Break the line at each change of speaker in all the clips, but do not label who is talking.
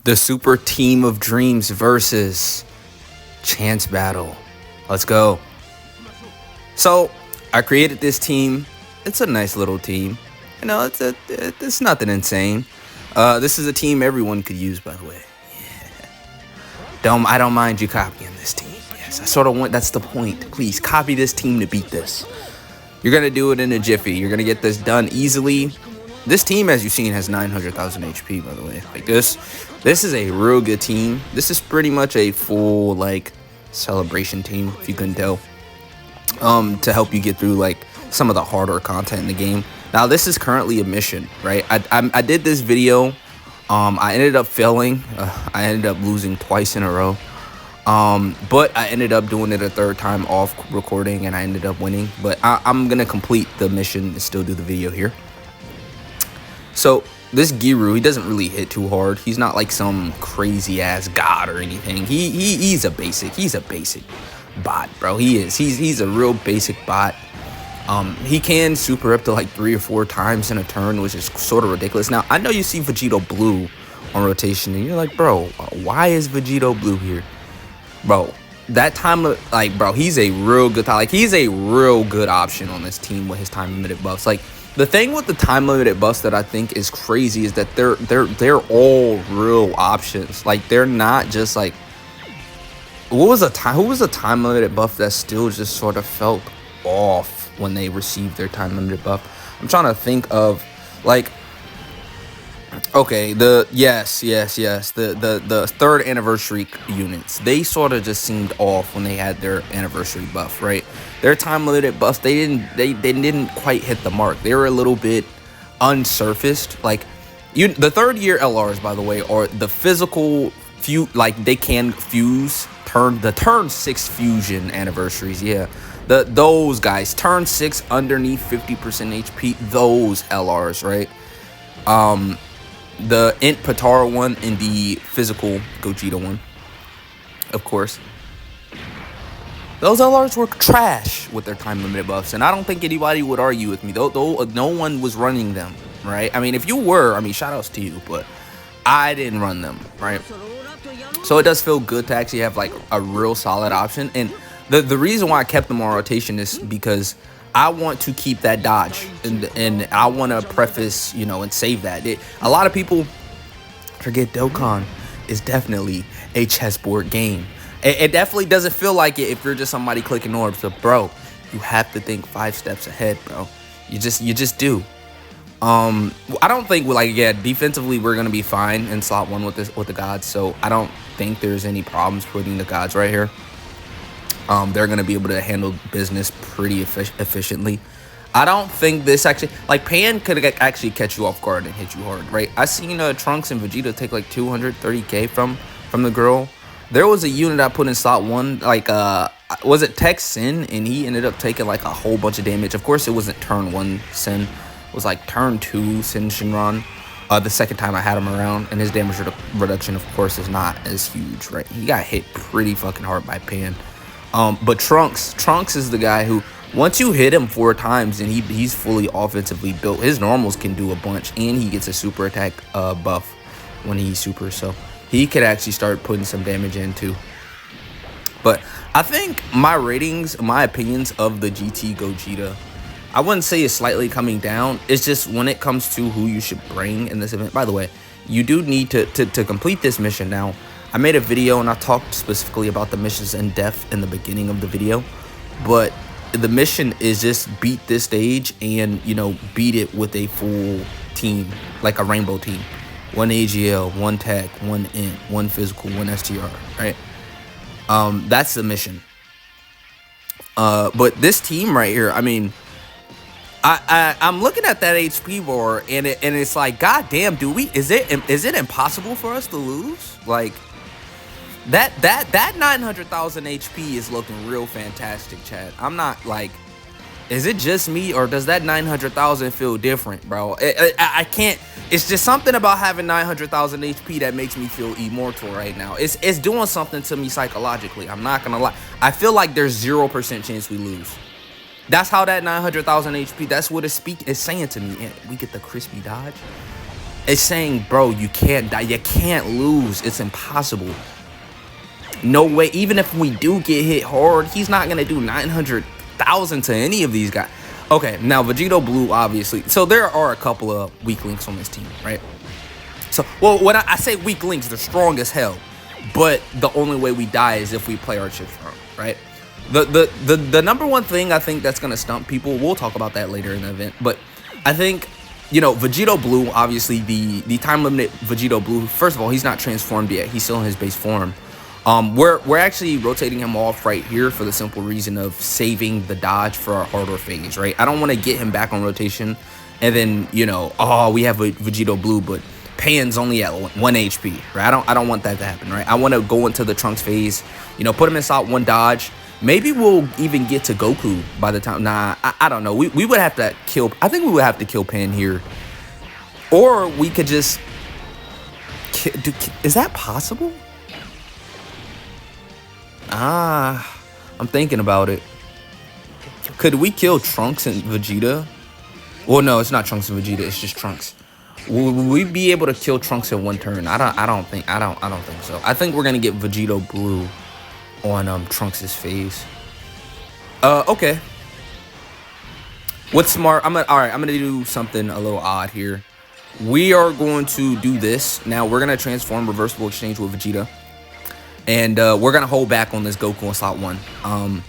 The Super Team of Dreams versus Chance Battle. Let's go. So I created this team. It's a nice little team. You know, it's nothing insane. This is a team everyone could use, by the way. Yeah. I don't mind you copying this team. Yes, I sort of want. That's the point. Please copy this team to beat this. You're gonna do it in a jiffy. You're gonna get this done easily. This team, as you've seen, has 900,000 HP, by the way. Like this is a real good team. This is pretty much a full like celebration team, if you couldn't tell. To help you get through like some of the harder content in the game. Now this is currently a mission, right? I did this video. I ended up failing. I ended up losing twice in a row. But I ended up doing it a third time off recording, and I ended up winning. But I'm gonna complete the mission and still do the video here. So this Giru, he doesn't really hit too hard. He's not like some crazy ass god or anything. He's a basic bot, bro. He's a real basic bot. He can super up to like 3 or 4 times in a turn, which is sort of ridiculous. Now I know you see Vegito Blue on rotation, and you're like, bro, why is Vegito Blue here, bro? That time, like, bro, he's a real good option on this team with his time limited buffs. Like, the thing with the time limited buffs that I think is crazy is that they're all real options. Like, they're not just like, who was a time limited buff that still just sort of felt off when they received their time limited buff? I'm trying to think of like, okay, the third anniversary units, they sort of just seemed off when they had their anniversary buff, right? Their time limited buffs, they didn't quite hit the mark. They were a little bit unsurfaced. Like, the third year LRs, by the way, are the physical like they can fuse the turn 6 fusion anniversaries. Yeah, those guys, turn 6 underneath 50% HP, those LRs, right? The Int Patara one and the physical Gogeta one, of course. Those LRs were trash with their time limited buffs, and I don't think anybody would argue with me. Though no one was running them, right? I mean, if you were, I mean, shout outs to you, but I didn't run them, right? So it does feel good to actually have like a real solid option. And the reason why I kept them on rotation is because I want to keep that dodge, and I want to preface, you know, and save that. A lot of people forget Dokkan is definitely a chessboard game. It definitely doesn't feel like it if you're just somebody clicking orbs. So, bro, you have to think 5 steps ahead, bro. You just do. I don't think, like, yeah, defensively we're gonna be fine in slot 1 with the gods. So I don't think there's any problems putting the gods right here. They're going to be able to handle business pretty efficiently. I don't think this actually, like, Pan could actually catch you off guard and hit you hard, right? I seen Trunks and Vegeta take like 230k from the girl. There was a unit I put in slot 1, like, was it Tech Sin? And he ended up taking like a whole bunch of damage. Of course, it wasn't turn 1 Sin. It was like turn 2 Sin Shinron. The second time I had him around, and his damage reduction, of course, is not as huge, right? He got hit pretty fucking hard by Pan. But Trunks is the guy who, once you hit him 4 times and he's fully offensively built, his normals can do a bunch, and he gets a super attack buff when he's super, so he could actually start putting some damage in too. But I think my opinions of the GT Gogeta, I wouldn't say it's slightly coming down. It's just when it comes to who you should bring in this event. By the way, you do need to complete this mission. Now, I made a video and I talked specifically about the missions in depth in the beginning of the video, but the mission is just beat this stage and, you know, beat it with a full team, like a rainbow team. 1 AGL, 1 tech, 1 int, 1 physical, 1 STR, right? That's the mission. But this team right here, I mean, I'm looking at that HP bar, and it's like, goddamn, is it impossible for us to lose? Like, that 900,000 HP is looking real fantastic, Chad. I'm not like, is it just me, or does that 900,000 feel different, bro? I can't. It's just something about having 900,000 HP that makes me feel immortal right now. It's doing something to me psychologically. I'm not gonna lie. I feel like there's 0% chance we lose. That's how that 900,000 HP, that's what it's saying to me. And we get the crispy dodge. It's saying, bro, you can't die. You can't lose. It's impossible. No way. Even if we do get hit hard, he's not going to do 900,000 to any of these guys. Okay, now Vegito Blue, obviously. So there are a couple of weak links on this team, right? So, well, when I say weak links, they're strong as hell. But the only way we die is if we play our chips wrong, right? The number one thing I think that's going to stump people, we'll talk about that later in the event, but I think, you know, Vegito Blue, obviously the time limited Vegito Blue, first of all, he's not transformed yet. He's still in his base form. We're actually rotating him off right here for the simple reason of saving the dodge for our harder phase, right? I don't want to get him back on rotation and then, you know, oh, we have a Vegito Blue, but Pan's only at 1 HP, right? I don't want that to happen, right? I want to go into the Trunks phase, you know, put him in slot 1 dodge. Maybe we'll even get to Goku by the time. Nah, I don't know. We would have to kill. I think we would have to kill Pan here, or we could just. Is that possible? I'm thinking about it. Could we kill Trunks and Vegeta? Well, no, it's not Trunks and Vegeta. It's just Trunks. Will we be able to kill Trunks in 1 turn? I don't think so. I think we're gonna get Vegito Blue on Trunks' phase. Okay. What's smart? All right, I'm gonna do something a little odd here. We are going to do this. Now we're gonna transform reversible exchange with Vegeta. And we're gonna hold back on this Goku in slot 1.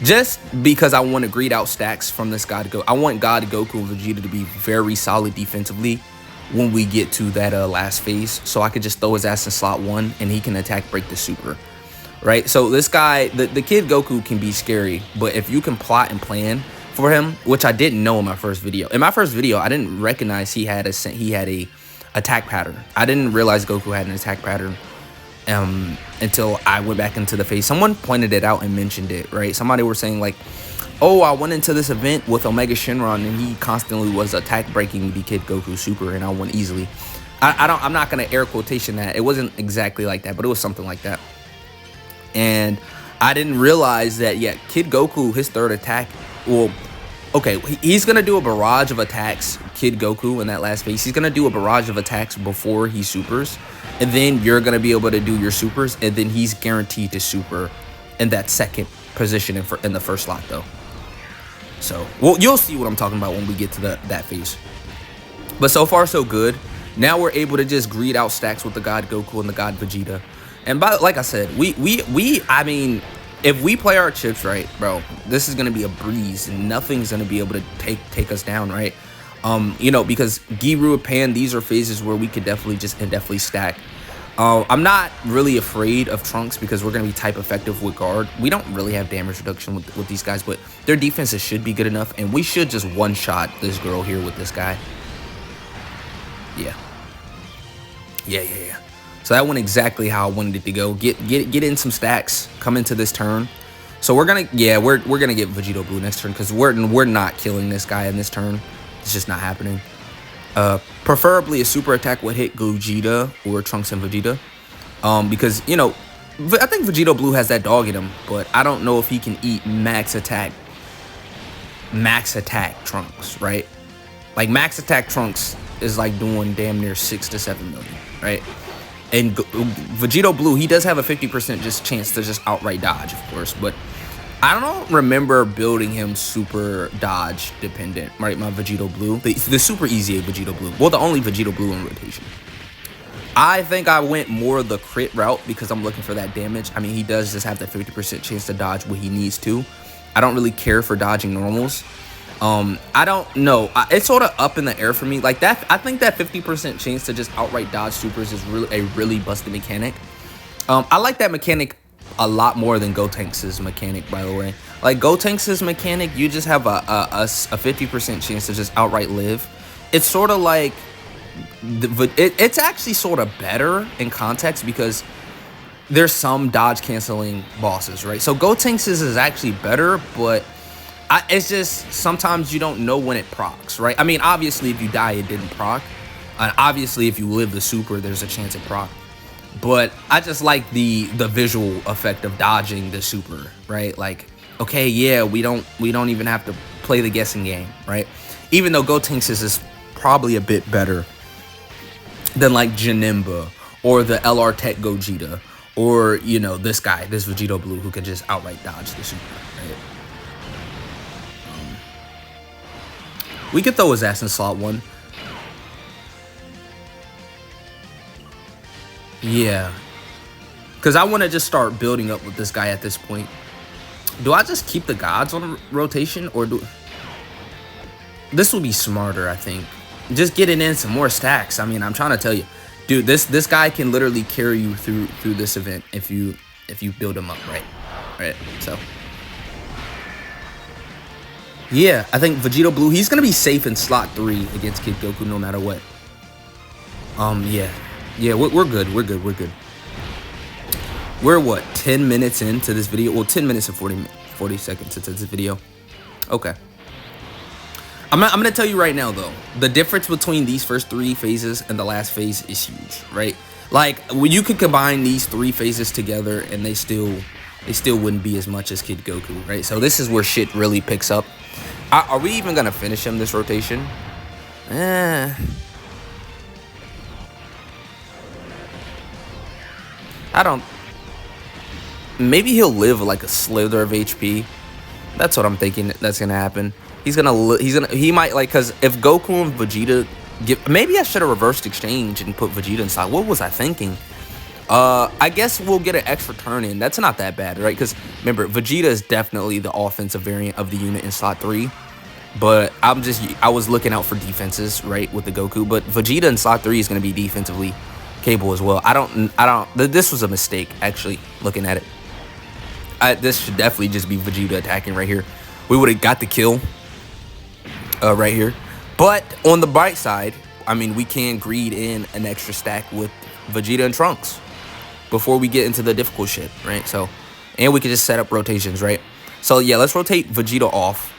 Just because I want to greed out stacks from this God Goku. I want God Goku and Vegeta to be very solid defensively when we get to that last phase. So I could just throw his ass in slot 1 and he can attack break the super. Right? So this guy, the kid Goku can be scary. But if you can plot and plan for him, which I didn't know in my first video. In my first video, I didn't recognize he had a attack pattern. I didn't realize Goku had an attack pattern. Until I went back into the phase. Someone pointed it out and mentioned it, right? Somebody were saying like, oh, I went into this event with Omega Shenron and he constantly was attack breaking the kid Goku super and I won easily. I'm not gonna air quotation that. It wasn't exactly like that, but it was something like that. And I didn't realize that, yeah, kid Goku, his third attack, well, okay, he's gonna do a barrage of attacks, kid Goku, in that last phase. He's gonna do a barrage of attacks before he supers. And then you're going to be able to do your supers. And then he's guaranteed to super in that second position in the first slot, though. So, well, you'll see what I'm talking about when we get to that phase. But so far, so good. Now we're able to just greed out stacks with the God Goku and the God Vegeta. And like I said, I mean, if we play our chips right, bro, this is going to be a breeze. And nothing's going to be able to take us down, right? You know, because Giru and Pan, these are phases where we could definitely stack. I'm not really afraid of Trunks because we're going to be type effective with guard. We don't really have damage reduction with these guys, but their defenses should be good enough, and we should just one-shot this girl here with this guy. Yeah. So that went exactly how I wanted it to go. Get in some stacks, come into this turn. So we're gonna get Vegito Blue next turn because we're not killing this guy in this turn. It's just not happening. Preferably a super attack would hit Gogeta or Trunks and Vegeta. Because, you know, I think Vegito Blue has that dog in him, but I don't know if he can eat max attack Trunks, right? Like max attack Trunks is like doing damn near 6 to 7 million, right? And Vegito Blue, he does have a 50% just chance to just outright dodge, of course, but I don't remember building him super dodge dependent, right? My Vegito Blue, the super easy Vegito Blue. Well, the only Vegito Blue in rotation. I think I went more the crit route because I'm looking for that damage. I mean, he does just have the 50% chance to dodge what he needs to. I don't really care for dodging normals. I don't know. It's sort of up in the air for me. Like that, I think that 50% chance to just outright dodge supers is really busted mechanic. I like that mechanic a lot more than Gotenks' mechanic, by the way. Like Gotenks' mechanic, you just have a 50% chance to just outright live. It's sort of like it's actually sort of better in context because there's some dodge canceling bosses, right? So Gotenks is actually better, but it's just sometimes you don't know when it procs, right? I mean, obviously if you die, it didn't proc, and obviously if you live the super, there's a chance it proc. But I just like the visual effect of dodging the super, right? Like, okay, yeah, we don't even have to play the guessing game, right? Even though Gotenks is probably a bit better than like Janemba or the LR Tech Gogeta or, you know, this guy, this Vegito Blue, who can just outright dodge the super, right? We could throw his ass in slot 1. Yeah. Because I want to just start building up with this guy at this point. Do I just keep the gods on rotation, or do... This will be smarter, I think. Just getting in some more stacks. I mean, I'm trying to tell you. Dude, this guy can literally carry you through this event if you build him up right. Right, so... Yeah, I think Vegito Blue, he's going to be safe in slot 3 against Kid Goku no matter what. Yeah. Yeah, we're good. We're good. We're good. We're, what, 10 minutes into this video? Well, 10 minutes and 40 seconds into this video. Okay. I'm going to tell you right now, though. The difference between these first 3 phases and the last phase is huge, right? Like, when you could combine these 3 phases together and they still wouldn't be as much as Kid Goku, right? So this is where shit really picks up. Are we even going to finish him this rotation? I don't... Maybe he'll live like a slither of HP. That's what I'm thinking that's going to happen. He might, like, because if Goku and Vegeta maybe I should have reversed exchange and put Vegeta inside. What was I thinking? I guess we'll get an extra turn in. That's not that bad, right? Because remember, Vegeta is definitely the offensive variant of the unit in slot 3. But I was looking out for defenses, right, with the Goku. But Vegeta in slot 3 is going to be defensively capable as well. This was a mistake, actually, looking at it. This should definitely just be Vegeta attacking right here. We would have got the kill right here. But on the bright side, I mean, we can greed in an extra stack with Vegeta and Trunks before we get into the difficult shit, right? So, and we can just set up rotations, right? So, yeah, let's rotate Vegeta off.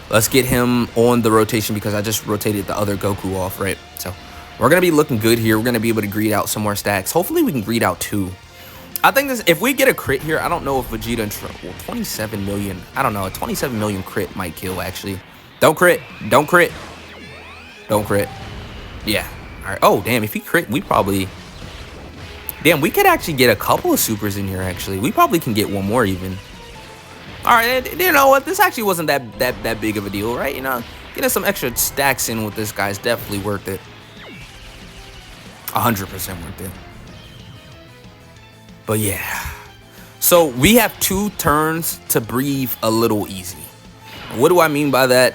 Let's get him on the rotation because I just rotated the other Goku off, right? So, we're going to be looking good here. We're going to be able to greed out some more stacks. Hopefully, we can greed out 2. I think if we get a crit here, I don't know if Vegeta and Trunks... Well, 27 million. I don't know. A 27 million crit might kill, actually. Don't crit. Don't crit. Don't crit. Yeah. All right. Oh, damn. If he crit, we probably... Damn, we could actually get a couple of supers in here, actually. We probably can get one more, even. All right. You know what? This actually wasn't that big of a deal, right? You know, getting some extra stacks in with this guy is definitely worth it. 100% worth it. But, yeah. So, we have 2 turns to breathe a little easy. What do I mean by that?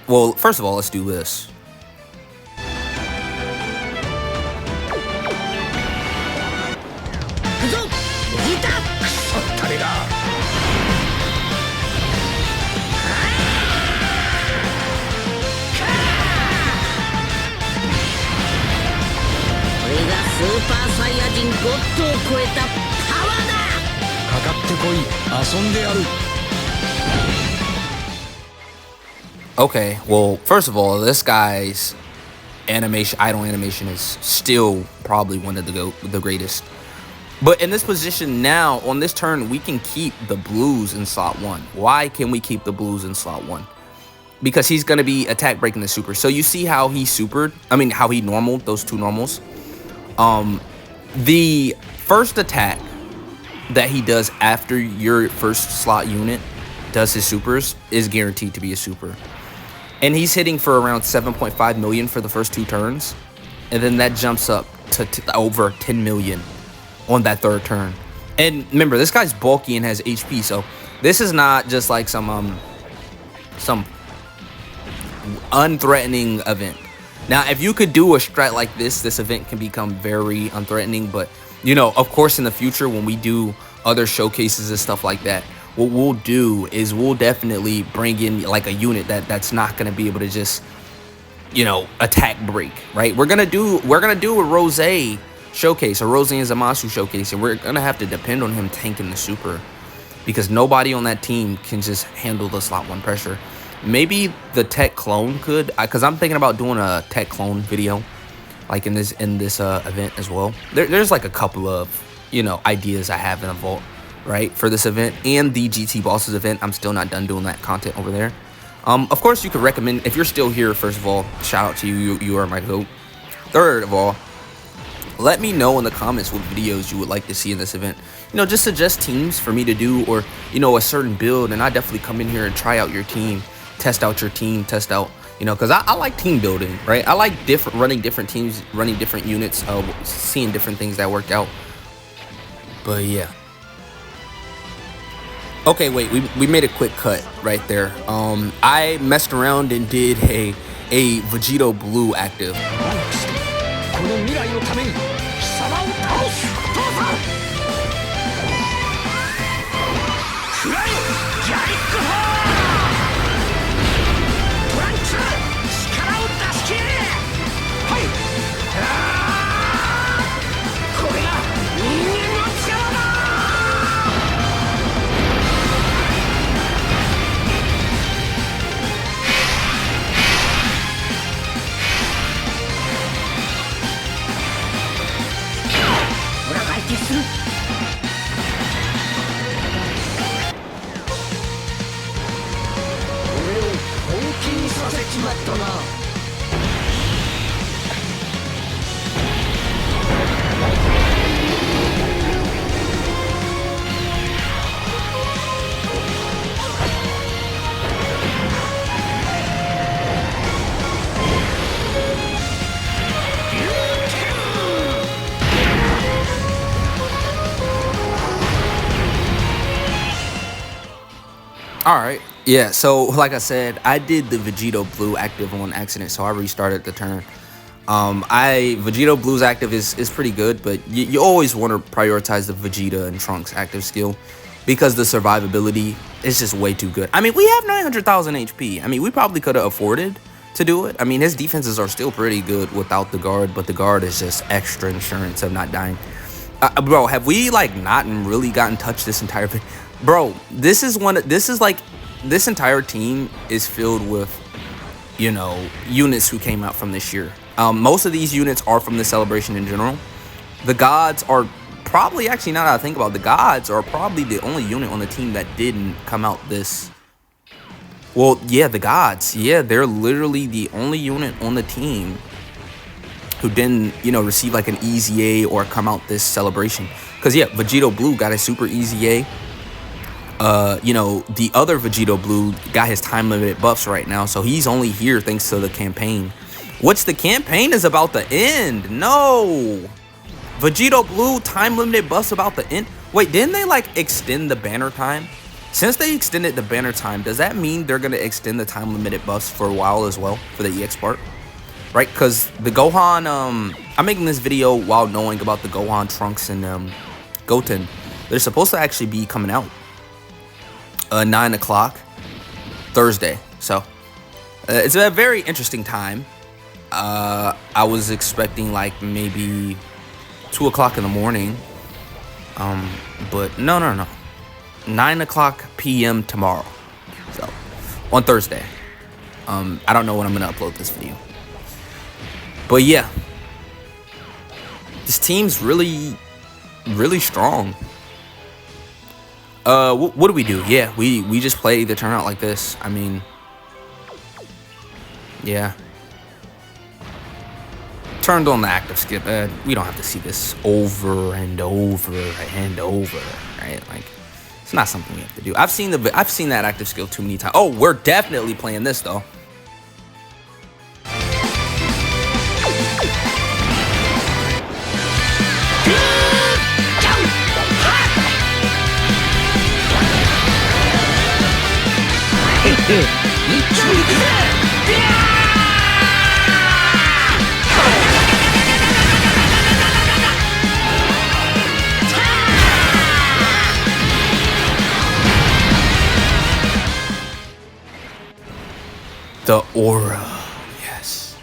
Well, first of all, let's do this. Okay, well, first of all, this guy's idle animation is still probably one of the greatest. But in this position now, on this turn, we can keep the blues in slot 1. Why can we keep the blues in slot 1? Because he's going to be attack breaking the super. So you see how he supered? I mean, how he normaled those 2 normals? The first attack that he does after your first slot unit does his supers is guaranteed to be a super. And he's hitting for around 7.5 million for the first 2 turns. And then that jumps up to over 10 million on that 3rd turn. And remember, this guy's bulky and has HP. So this is not just like some unthreatening event. Now, if you could do a strat like this event can become very unthreatening. But, you know, of course, in the future, when we do other showcases and stuff like that, what we'll do is we'll definitely bring in like a unit that's not going to be able to just, you know, attack break, right? We're gonna do a Rose showcase, a Rose and Zamasu showcase, and we're gonna have to depend on him tanking the super because nobody on that team can just handle the slot 1 pressure. Maybe the tech clone could, because I'm thinking about doing a tech clone video, like in this event as well. There's like a couple of, you know, ideas I have in the vault, right, for this event and the GT Bosses event. I'm still not done doing that content over there. Of course, you could recommend, if you're still here, first of all, shout out to you. You are my goat. Third of all, let me know in the comments what videos you would like to see in this event. You know, just suggest teams for me to do, or, you know, a certain build, and I definitely come in here and try out your team, test out your team, test out, you know, because I like team building, right? I like running different teams, running different units, seeing different things that work out. But yeah. Okay, wait, we made a quick cut right there. I messed around and did a Vegito Blue active. Alright, yeah, so like I said, I did the Vegito Blue active on accident, so I restarted the turn. Vegito Blue's active is pretty good, but you always want to prioritize the Vegeta and Trunks active skill, because the survivability is just way too good. I mean, we have 900,000 HP. I mean, we probably could have afforded to do it. I mean, his defenses are still pretty good without the guard, but the guard is just extra insurance of not dying. Bro, have we like not really gotten touched this entire thing? Bro, this entire team is filled with, you know, units who came out from this year. Most of these units are from the celebration in general. The gods are probably, actually, now that I think about it, the gods are probably the only unit on the team that didn't come out this. Well, yeah, the gods. Yeah, they're literally the only unit on the team who didn't, you know, receive like an easy A or come out this celebration. Because, yeah, Vegito Blue got a super easy A. You know, the other Vegito Blue got his time limited buffs right now, so he's only here thanks to the campaign, which the campaign is about to end. No, Vegito Blue time limited buffs about to end. Wait, didn't they like extend the banner time? Since they extended the banner time, does that mean they're gonna extend the time limited buffs for a while as well for the EX part? Right, because the Gohan, I'm making this video while knowing about the Gohan, Trunks, and Goten. They're supposed to actually be coming out 9 o'clock Thursday, so it's a very interesting time. I was expecting like maybe 2 o'clock in the morning, but no, 9 o'clock p.m. tomorrow, so on Thursday. I don't know when I'm gonna upload this video, but yeah, this team's really strong. What do we do? Yeah, we just play the turnout like this. I mean, yeah. Turned on the active skip. We don't have to see this over and over and over, right? Like, it's not something we have to do. I've seen that active skill too many times. Oh, we're definitely playing this though. The aura, yes.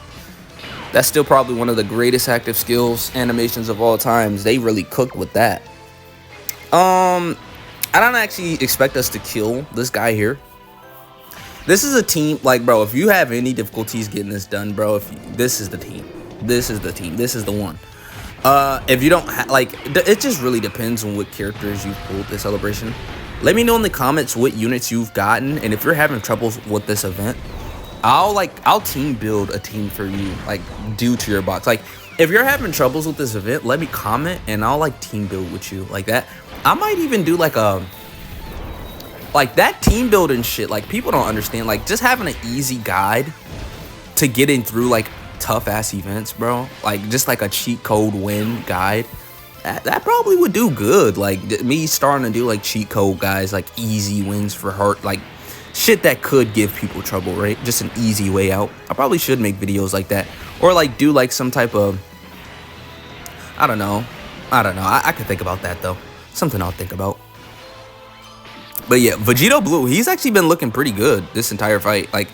That's still probably one of the greatest active skills animations of all times. They really cooked with that. I don't actually expect us to kill this guy here. This is a team, like, bro, if you have any difficulties getting this done, bro, this is the team. This is the team. This is the one. If you don't, like, it just really depends on what characters you've pulled this celebration. Let me know in the comments what units you've gotten, and if you're having troubles with this event, I'll team build a team for you, like, due to your box. Like, if you're having troubles with this event, let me comment and I'll like team build with you like that. I might even do like that team building shit. Like people don't understand. Like just having an easy guide to getting through like tough ass events, bro. Like just like a cheat code win guide. That probably would do good. Like me starting to do like cheat code guys, like easy wins for hurt, like shit that could give people trouble, right? Just an easy way out. I probably should make videos like that, or like do like some type of, I don't know. I could think about that though. Something I'll think about. But yeah, Vegito Blue, he's actually been looking pretty good this entire fight. Like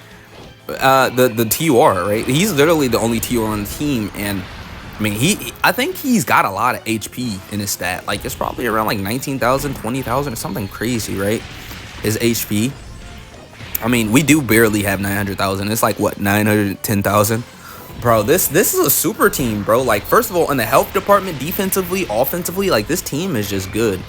the TUR, right? He's literally the only TUR on the team, and I mean, I think he's got a lot of HP in his stat. Like, it's probably around like 19,000, 20,000 or something crazy, right? His HP. I mean, we do barely have 900,000. It's like, what, 910,000? Bro, this is a super team, bro. Like, first of all, in the health department, defensively, offensively, like, this team is just good.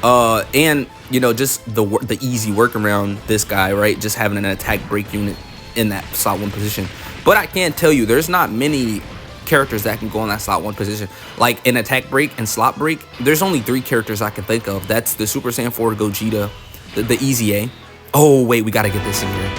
And, you know, just the easy work around this guy, right? Just having an attack break unit in that slot 1 position. But I can't tell you, there's not many characters that can go in that slot 1 position. Like in attack break and slot break, there's only 3 characters I can think of. That's the Super Saiyan 4 Gogeta, the Easy A. Oh wait, we gotta get this in here.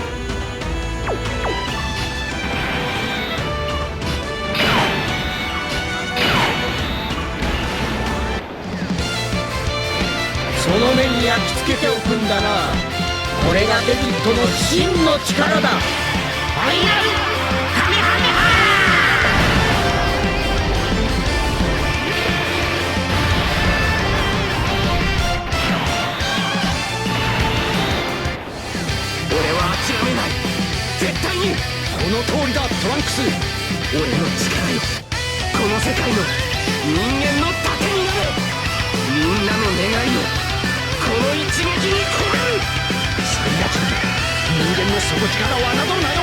人間の底力を侮るなよ。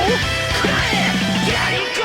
くらえ！やりっこ